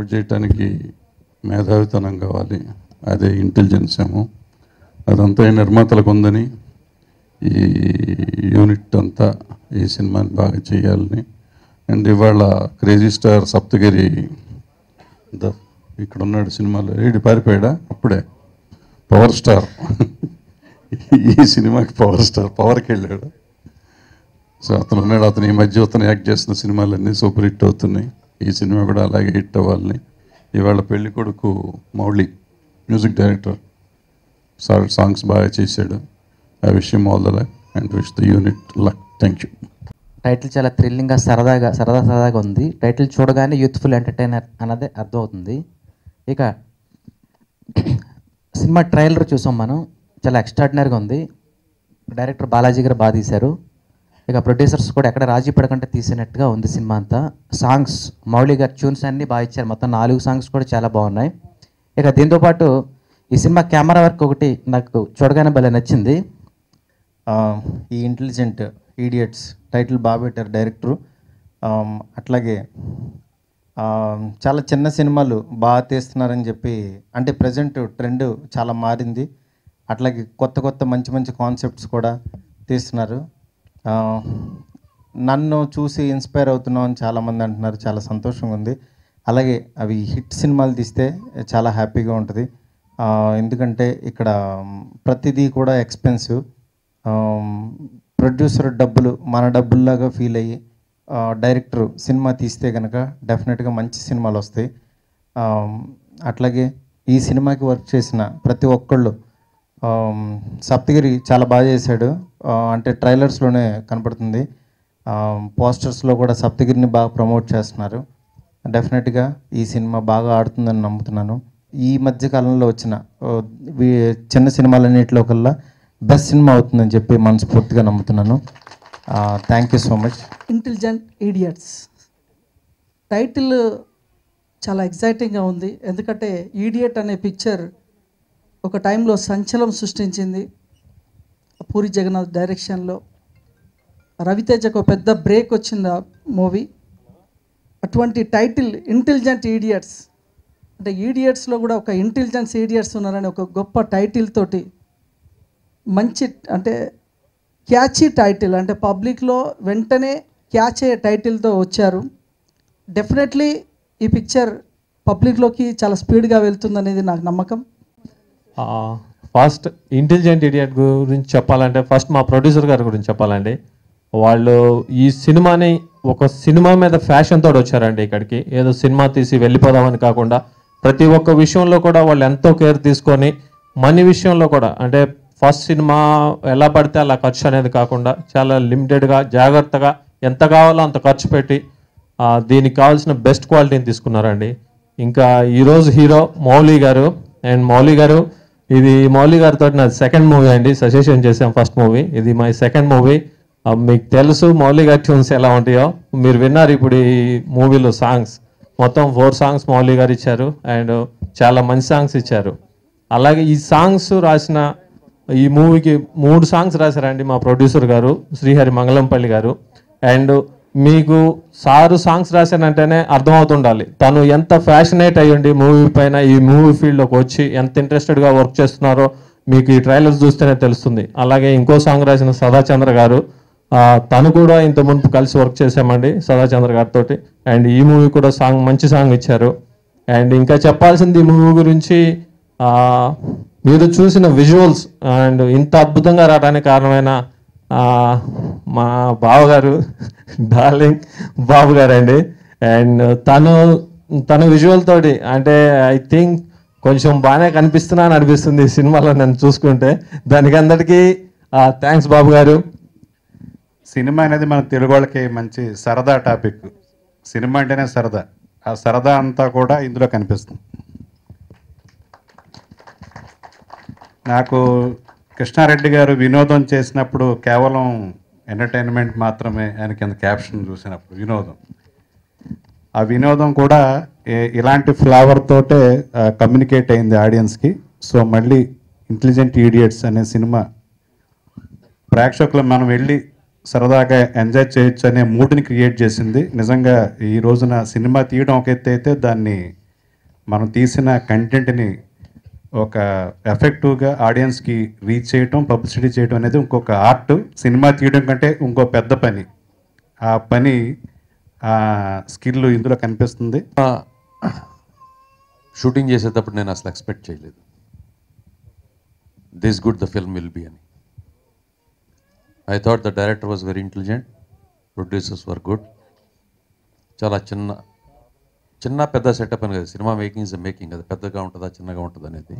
Promote చేయడానికి మేధావితనం కావాలి, అదే ఇంటెలిజెన్స్ ఏమో. అదంతా ఈ నిర్మాతలకు ఉందని ఈ యూనిట్ అంతా ఈ సినిమాని బాగా చేయాలని. అండ్ ఇవాళ క్రేజీ స్టార్ సప్తగిరి ఇక్కడ ఉన్నాడు సినిమాలో, ఏడు పారిపోయాడా అప్పుడే, పవర్ స్టార్ ఈ సినిమాకి పవర్ స్టార్, పవర్కి వెళ్ళాడు. సో అతను ఉన్నాడు, అతను ఈ మధ్య అతను యాక్ట్ చేస్తున్న సినిమాలన్నీ సూపర్ హిట్ అవుతున్నాయి. ఈ సినిమా కూడా అలాగే హిట్ అవ్వాలని. ఇవాళ పెళ్లి కొడుకు మౌళి మ్యూజిక్ డైరెక్టర్, సాంగ్స్ బాగా చేశాడు. I wish him all the luck and wish the unit luck. Thank you. Title చాలా థ్రిల్లింగ్గా సరదాగా ఉంది. టైటిల్ చూడగానే యూత్ఫుల్ ఎంటర్టైనర్ అన్నదే అర్థమవుతుంది. ఇక సినిమా ట్రైలర్ చూసాం మనం, చాలా ఎక్స్ట్రాడినరీగా ఉంది. డైరెక్టర్ బాలాజీ గారు బాగా తీశారు. ఇక ప్రొడ్యూసర్స్ కూడా ఎక్కడ రాజీ పడకుండా తీసినట్టుగా ఉంది సినిమా అంతా. సాంగ్స్ మౌళి గారి ట్యూన్స్ అన్నీ బాగా ఇచ్చారు. మొత్తం 4 సాంగ్స్ కూడా చాలా బాగున్నాయి. ఇక దీంతోపాటు ఈ సినిమా కెమెరా వర్క్ ఒకటి నాకు చూడగానే భలే నచ్చింది. ఈ ఇంటెలిజెంట్ ఈడియట్స్ టైటిల్ బాగా పెట్టారు డైరెక్టరు. అట్లాగే చాలా చిన్న సినిమాలు బాగా తీస్తున్నారని చెప్పి, అంటే ప్రజెంట్ ట్రెండ్ చాలా మారింది. అట్లాగే కొత్త మంచి కాన్సెప్ట్స్ కూడా తీస్తున్నారు. నన్ను చూసి ఇన్స్పైర్ అవుతున్నాం అని చాలామంది అంటున్నారు. చాలా సంతోషంగా ఉంది. అలాగే అవి హిట్ సినిమాలు తీస్తే చాలా హ్యాపీగా ఉంటుంది. ఎందుకంటే ఇక్కడ ప్రతిదీ కూడా ఎక్స్పెన్సివ్. ప్రొడ్యూసర్ డబ్బులు మన డబ్బుల్లాగా ఫీల్ అయ్యి డైరెక్టర్ సినిమా తీస్తే కనుక డెఫినెట్గా మంచి సినిమాలు వస్తాయి. అట్లాగే ఈ సినిమాకి వర్క్ చేసిన ప్రతి ఒక్కళ్ళు, సప్తగిరి చాలా బాగా చేశాడు. అంటే ట్రైలర్స్లోనే కనపడుతుంది, పోస్టర్స్లో కూడా సప్తగిరిని బాగా ప్రమోట్ చేస్తున్నారు. డెఫినెట్గా ఈ సినిమా బాగా ఆడుతుందని నమ్ముతున్నాను. ఈ మధ్య కాలంలో వచ్చిన చిన్న సినిమాలన్నింటిలో కల్లా బెస్ట్ సినిమా అవుతుందని చెప్పి మనస్ఫూర్తిగా నమ్ముతున్నాను. Thank you so much. Intelligent idiots title చాలా ఎగ్జైటింగ్గా ఉంది. ఎందుకంటే ఈడియట్ అనే పిక్చర్ ఒక టైంలో సంచలనం సృష్టించింది. పూరి జగన్నాథ్ డైరెక్షన్లో రవితేజకు పెద్ద బ్రేక్ వచ్చింది ఆ మూవీ. అటువంటి టైటిల్ ఇంటెలిజెంట్ ఈడియట్స్ అంటే ఈడియట్స్లో కూడా ఒక ఇంటెలిజెన్స్ ఈడియట్స్ ఉన్నారని ఒక గొప్ప టైటిల్ తోటి, మంచి అంటే క్యాచీ టైటిల్, అంటే పబ్లిక్లో వెంటనే క్యాచ్ అయ్యే టైటిల్తో వచ్చారు. డెఫినెట్లీ ఈ పిక్చర్ పబ్లిక్లోకి చాలా స్పీడ్గా వెళ్తుందనేది నాకు నమ్మకం. ఫస్ట్ ఇంటెలిజెంట్ ఇడియట్ గురించి చెప్పాలంటే ఫస్ట్ మా ప్రొడ్యూసర్ గారి గురించి చెప్పాలండి. వాళ్ళు ఈ సినిమాని ఒక సినిమా మీద ఫ్యాషన్ తోటి వచ్చారండి ఇక్కడికి. ఏదో సినిమా తీసి వెళ్ళిపోదామని కాకుండా ప్రతి ఒక్క విషయంలో కూడా వాళ్ళు ఎంతో కేర్ తీసుకొని, మనీ విషయంలో కూడా అంటే ఫస్ట్ సినిమా ఎలా పడితే అలా ఖర్చు అనేది కాకుండా చాలా లిమిటెడ్గా జాగ్రత్తగా ఎంత కావాలో అంత ఖర్చు పెట్టి దీనికి కావాల్సిన బెస్ట్ క్వాలిటీని తీసుకున్నారండి. ఇంకా ఈరోజు హీరో మౌళి గారు. అండ్ మౌళి గారు, ఇది మౌళి గారితో నాది సెకండ్ మూవీ అండి. సజెషన్ చేసాం ఫస్ట్ మూవీ, ఇది మై సెకండ్ మూవీ. మీకు తెలుసు మౌళి గారి ట్యూన్స్ ఎలా ఉంటాయో, మీరు విన్నారు ఇప్పుడు ఈ మూవీలో సాంగ్స్ మొత్తం 4 సాంగ్స్ మౌళి గారు ఇచ్చారు. అండ్ చాలా మంచి సాంగ్స్ ఇచ్చారు. అలాగే ఈ సాంగ్స్ రాసిన ఈ మూవీకి 3 సాంగ్స్ రాశారండి మా ప్రొడ్యూసర్ గారు శ్రీహరి మంగళంపల్లి గారు. అండ్ మీకు సారు సాంగ్స్ రాశానంటేనే అర్థమవుతుండాలి తను ఎంత ఫ్యాషనేట్ అయ్యండి మూవీ పైన, ఈ మూవీ ఫీల్డ్లోకి వచ్చి ఎంత ఇంట్రెస్టెడ్గా వర్క్ చేస్తున్నారో మీకు ఈ ట్రైలర్స్ చూస్తేనే తెలుస్తుంది. అలాగే ఇంకో సాంగ్ రాసిన సదాచంద్ర గారు, తను కూడా ఇంత మునుపు కలిసి వర్క్ చేశామండి సదాచంద్ర గారితో. అండ్ ఈ మూవీ కూడా మంచి సాంగ్ ఇచ్చారు. అండ్ ఇంకా చెప్పాల్సింది ఈ మూవీ గురించి, మీరు చూసిన విజువల్స్ అండ్ ఇంత అద్భుతంగా రావడానికి కారణమైన మా బావగారు డార్లింగ్ బాబు గారు అండి. అండ్ తన విజువల్ తోటి అంటే ఐ థింక్ కొంచెం బాగానే కనిపిస్తున్నాను అనిపిస్తుంది ఈ సినిమాలో నన్ను చూసుకుంటే. దానికి అందరికీ థ్యాంక్స్ బాబు గారు. సినిమా అనేది మన తెలుగు వాళ్ళకి మంచి సరదా టాపిక్. సినిమా అంటేనే సరదా, ఆ సరదా అంతా కూడా ఇందులో కనిపిస్తుంది. నాకు కృష్ణారెడ్డి గారు వినోదం చేసినప్పుడు కేవలం ఎంటర్టైన్మెంట్ మాత్రమే ఆయన కింద క్యాప్షన్ చూసినప్పుడు వినోదం, ఆ వినోదం కూడా ఇలాంటి ఫ్లేవర్ తోటే కమ్యూనికేట్ అయింది ఆడియన్స్కి. సో మళ్ళీ ఇంటెలిజెంట్ ఈడియట్స్ అనే సినిమా ప్రేక్షకులు మనం వెళ్ళి సరదాగా ఎంజాయ్ చేయొచ్చు అనే మూడ్ని క్రియేట్ చేసింది. నిజంగా ఈ రోజున సినిమా తీయడం ఒక ఎత్తు అయితే దాన్ని మనం తీసిన కంటెంట్ని ఒక ఎఫెక్టివ్గా ఆడియన్స్కి రీచ్ చేయటం, పబ్లిసిటీ చేయటం అనేది ఇంకొక ఆర్ట్. సినిమా తీయడం కంటే ఇంకో పెద్ద పని. ఆ పని, ఆ స్కిల్ ఇందులో కనిపిస్తుంది. షూటింగ్ చేసేటప్పుడు నేను అసలు ఎక్స్పెక్ట్ చేయలేదు this good the film will be అని. I thought the director was very intelligent, producers were good. చాలా చిన్న పెద్ద సెటప్ అని కదా, సినిమా మేకింగ్ ఇస్ మేకింగ్, అది పెద్దగా ఉంటుందా చిన్నగా ఉంటుంది అనేది.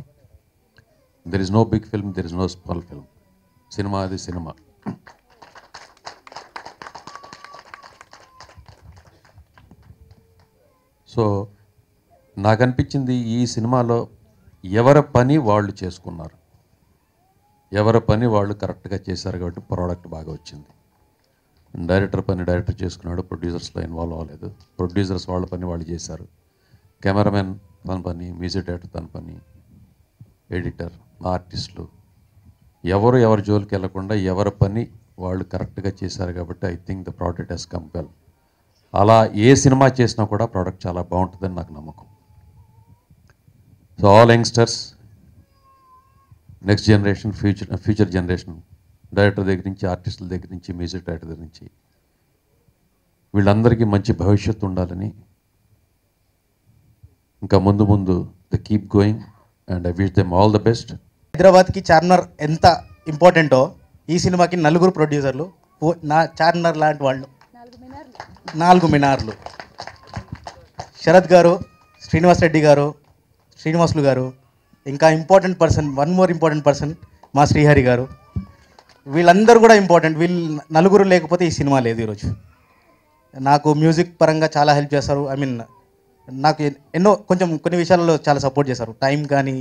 There is no big film, there is no small film. సినిమా అది సినిమా. సో నాకు అనిపించింది ఈ సినిమాలో ఎవరి పని వాళ్ళు చేసుకున్నారు, ఎవరి పని వాళ్ళు కరెక్ట్గా చేశారు కాబట్టి ప్రోడక్ట్ బాగా వచ్చింది. డైరెక్టర్ పని డైరెక్టర్ చేసుకున్నాడు, ప్రొడ్యూసర్స్లో ఇన్వాల్వ్ అవ్వలేదు. ప్రొడ్యూసర్స్ వాళ్ళ పని వాళ్ళు చేశారు, కెమెరామెన్ తన పని, మ్యూజిక్ డైరెక్టర్ తన పని, ఎడిటర్, ఆర్టిస్టులు ఎవరి జోలికి వెళ్లకుండా ఎవరి పని వాళ్ళు కరెక్ట్గా చేశారు కాబట్టి I think the product has come well. అలా ఏ సినిమా చేసినా కూడా ప్రోడక్ట్ చాలా బాగుంటుందని నాకు నమ్మకం. So all youngsters, next generation, future generation, director దగ్గర నుంచి, ఆర్టిస్టుల దగ్గర నుంచి, మ్యూజిక్ డైరెక్టర్ దగ్గర నుంచి వీళ్ళందరికీ మంచి భవిష్యత్తు ఉండాలని, ఇంకా ముందు the keep going and I wish them all the best. హైదరాబాద్కి చార్మినార్ ఎంత ఇంపార్టెంటో ఈ సినిమాకి నలుగురు ప్రొడ్యూసర్లు, నా చార్మినార్ లాంటి వాళ్ళు, 4 మినార్లు, శరత్ గారు, శ్రీనివాస్ రెడ్డి గారు, శ్రీనివాసులు గారు, ఇంకా important person, one more important person మా శ్రీహరి గారు. వీళ్ళందరూ కూడా ఇంపార్టెంట్. వీళ్ళు నలుగురు లేకపోతే ఈ సినిమా లేదు ఈరోజు. నాకు మ్యూజిక్ పరంగా చాలా హెల్ప్ చేస్తారు. ఐ మీన్ నాకు కొన్ని విషయాల్లో చాలా సపోర్ట్ చేశారు. టైం కానీ,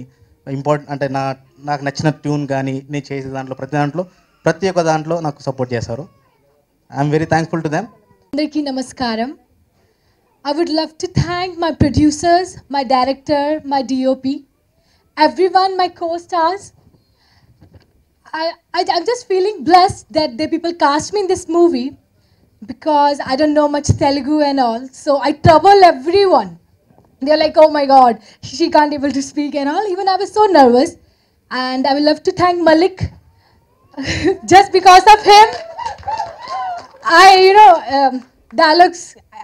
ఇంపార్టెంట్ అంటే నాకు నచ్చిన ట్యూన్ కానీ, నేను చేసే దాంట్లో ప్రతి ఒక్క దాంట్లో నాకు సపోర్ట్ చేశారు. I'm very thankful to them. అందరికీ నమస్కారం. I would love to thank my producers, my director, my DOP, everyone, my co-stars. I'm just feeling blessed that the people cast me in this movie because I don't know much Telugu and all. So I trouble everyone. They're like, oh my God, she can't able to speak and all. Even I was so nervous. And I would love to thank Malik. Just because of him, dialogues,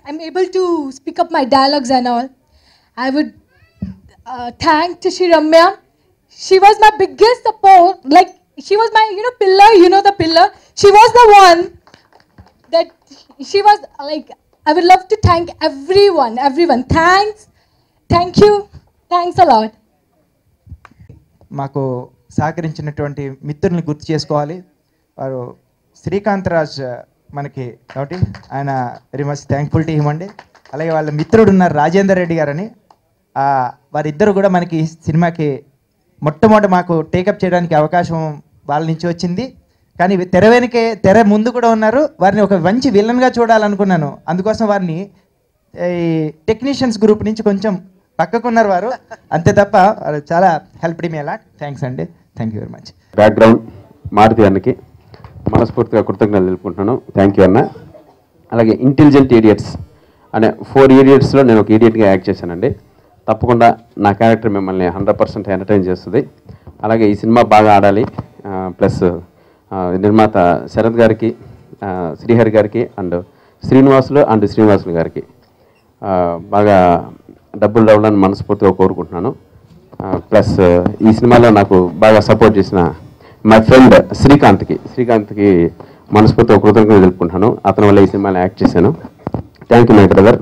I'm able to speak up my dialogues and all. I would thank to Ramya. She was my biggest support. Like, she was my, pillar, the pillar. She was the one that she was like, I would love to thank everyone. Thank you. Thanks a lot. మాకు సహకరించినటువంటి మిత్రుల్ని గుర్తు చేసుకోవాలి. వారు శ్రీకాంత్ రాజ్ మనకి కాబట్టి ఆయన very much thankful to him అండి. అలాగే వాళ్ళ మిత్రుడు ఉన్నారు రాజేందర్ రెడ్డి గారని, వారిద్దరు కూడా మనకి సినిమాకి మొట్టమొదటి మాకు టేకప్ చేయడానికి అవకాశం వాళ్ళ నుంచి వచ్చింది. కానీ తెర ముందు కూడా ఉన్నారు. వారిని ఒక మంచి విలన్గా చూడాలనుకున్నాను. అందుకోసం వారిని ఈ టెక్నీషియన్స్ గ్రూప్ నుంచి కొంచెం పక్కకున్నారు వారు, అంతే తప్ప వారు చాలా హెల్ప్ మీ అలా. థ్యాంక్స్ అండి. Thank you very much. Background Maruti అన్నకి మనస్ఫూర్తిగా కృతజ్ఞతలు తెలుపుకుంటున్నాను. థ్యాంక్ యూ అన్న. అలాగే ఇంటెలిజెంట్ ఈడియట్స్ అనే 4 ఈడియట్స్లో నేను ఒక ఈడియట్గా యాక్ట్ చేశానండి. తప్పకుండా నా క్యారెక్టర్ మిమ్మల్ని 100% ఎంటర్టైన్ చేస్తుంది. అలాగే ఈ సినిమా బాగా ఆడాలి. ప్లస్ నిర్మాత శరత్ గారికి, శ్రీహరి గారికి అండ్ శ్రీనివాసులు గారికి బాగా డబ్బులు రావాలని మనస్ఫూర్తిగా కోరుకుంటున్నాను. ప్లస్ ఈ సినిమాలో నాకు బాగా సపోర్ట్ చేసిన మై ఫ్రెండ్ శ్రీకాంత్కి మనస్ఫూర్తిగా కృతజ్ఞతలు తెలుపుకుంటున్నాను. అతని వల్ల ఈ సినిమాలో యాక్ట్ చేశాను. Thank you my brother.